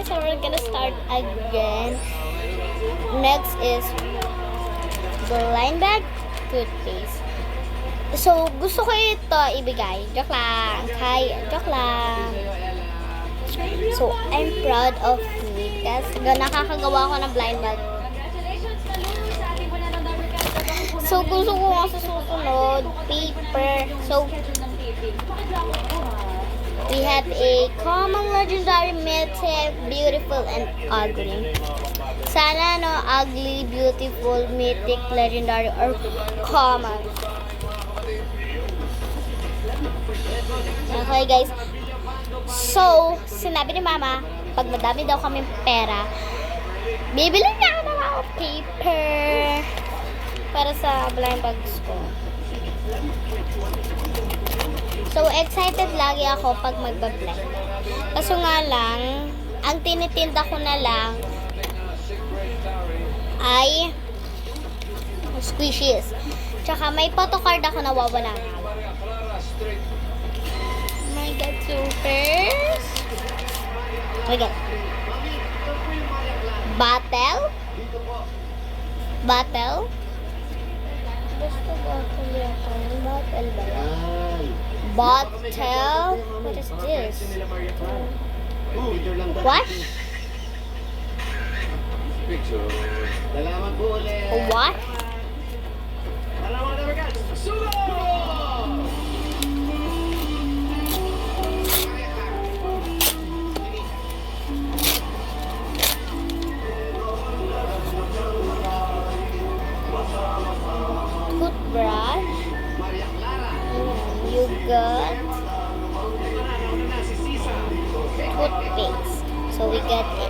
so we're gonna start again. Next is blind bag toothpaste. So, gusto ko ito ibigay. Joke lang. Joke lang. So, I'm proud of me kasi nakakagawa ko ng blind bag. So, gusto ko nga sa susunod, paper. So, we have a common, legendary, mythic, beautiful, and ugly. Sana, no, ugly, beautiful, mythic, legendary, or common. Okay, guys. So, sinabi ni Mama, pag madami daw kaming pera, bibili niya ako ng mga paper para sa blind bags ko. So, excited lagi ako pag magbablend. Kaso nga lang, ang tinitinda ko na lang ay squishies. Tsaka may photocard ako na wawala nga. Oh my God, supers. Oh my God. Bottle? Basta bottle yata. Bottle ba yan? Bottle? What is this? What? What? Toothbrush. You got toothpaste. So we got a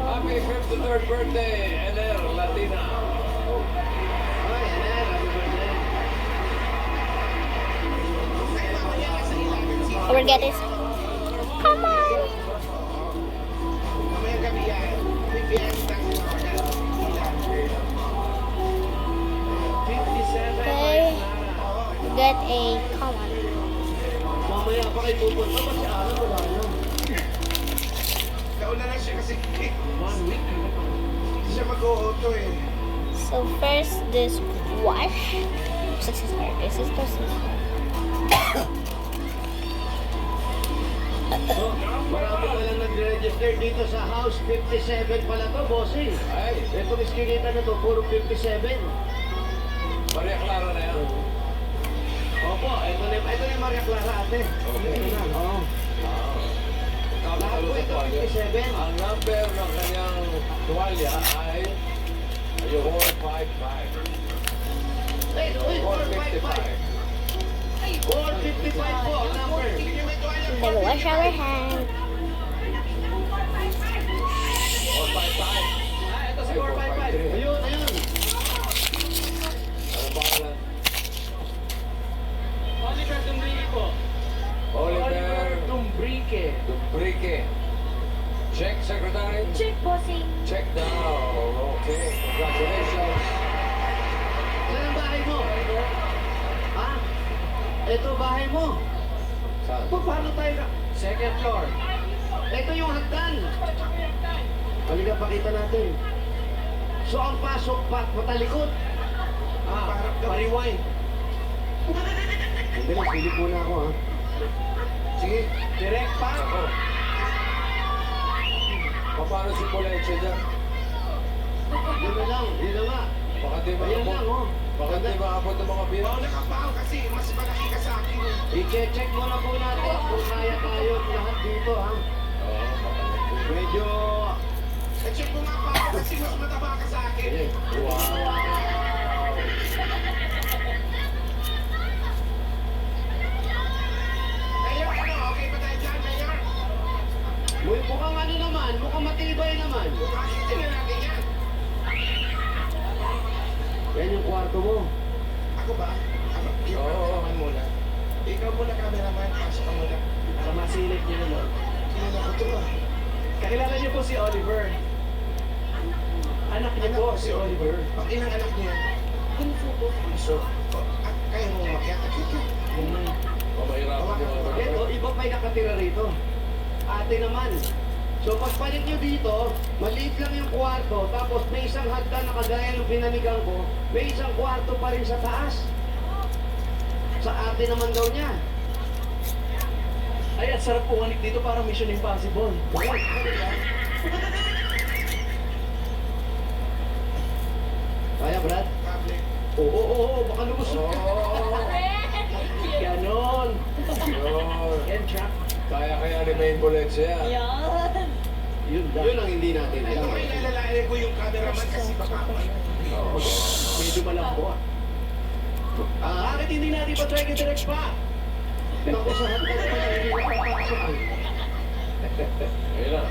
Happy 53rd birthday, Ener Latina. we're getting, come on. Okay. Get a common. Mamaya pa kayo pupunta pa si Alan, wala na. Nauna na siya kasi 1 week. hindi siya mag-auto eh. So first this wash. This is So, marami pa lang nag-register dito sa house. 57 pala to, bossing. Ay, Itong iskinita na to, puro 57. Maria Clara na yan. Opo, ito na yung Maria Clara, ate. Okay. Ito na, oo. Lahat po ito, 57. Ang number ng kanyang tuwalya ay 455. Ay, uy, 455. 455 po, ang number. Then wash our hands. 455. Ito si 455. Ayun, ayun. Ano pangalan? Oliver Dumbrique po. Oliver Dumbrique. Dubrique. Check, Secretary. Check, bossing. Check now. Okay. Congratulations. Saan ang bahay mo? Ha? Ito bahay mo. Saan? Paano tayo na? Second floor. Ito yung hagdan. Halika, pakita natin. So, ang pasok matalikod. Pariway. Hindi lang, silip muna ako, ha? Sige. Direct pa. Ako. Paano si Poleche dyan? Yun na lang, yun na nga. Baka di Ayan lang, maabot. oh. Baka di maabot ng mga biro. Oo, nakapaw kasi mas malaki ka sa akin eh. I-check mo na po natin kung kaya tayo lahat dito, ha? Oo, baka na. Medyo... I-check ko nga pa ako kasi mas mataba ka sa akin. Wow. Mayor, ano? Okay ba tayo dyan, Mayor? Mukhang ano naman, mukhang matibay naman. Kakita na natin yan. Yan yung kwarto mo. Ako ba? Ikaw Oo. naman muna. Ikaw muna, cameraman. Pasok ka muna. Para masilip niyo naman. Kilala ko to ah. Kakilala niyo po si Oliver. Anak niyo Anak po ko si Oliver. Ang inang anak niya. So, At kaya mo umakyat. O, mahirapan yung mga ito, may nakatira rito. Ate naman. So pagpalit nyo dito, maliit lang yung kwarto, tapos may isang hagdan na kagaya ng pinanigang ko, may isang kwarto pa rin sa taas. Sa ate naman daw niya. Ay, at sarap pumanik dito, parang Mission Impossible. Kaya, Brad? Oo, baka lumusot ka. Ganon. Yun. Yan, Chuck. Kaya ni Main Valencia. Yun ang hindi natin Ito alam. may nalalayan ko yung cameraman kasi baka Oo. Medyo malabo. Bakit hindi natin pa-try ka direct pa? Nakusahan ka naman na hindi nakapasok. Ayun lang.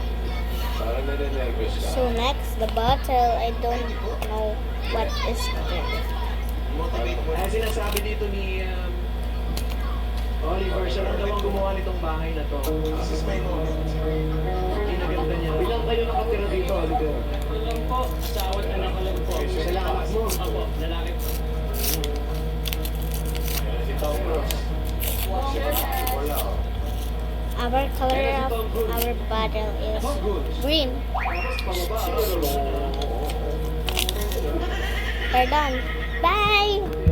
Parang nare-nervous ka. So next, the bottle. I don't know what is it. Kaya sinasabi dito ni Oliver, siya lang daw ang gumawa nitong bahay na to. This is my moment. Kinaganda niya. Bilang kayo nakatira dito, Oliver? Lang po, sawat anak ko lang po. Isa lang anak mo. Ako, lalaki po. Si Tom Cruise. Wala oh. Our color of our bottle is green. Pababa. We're done. Bye!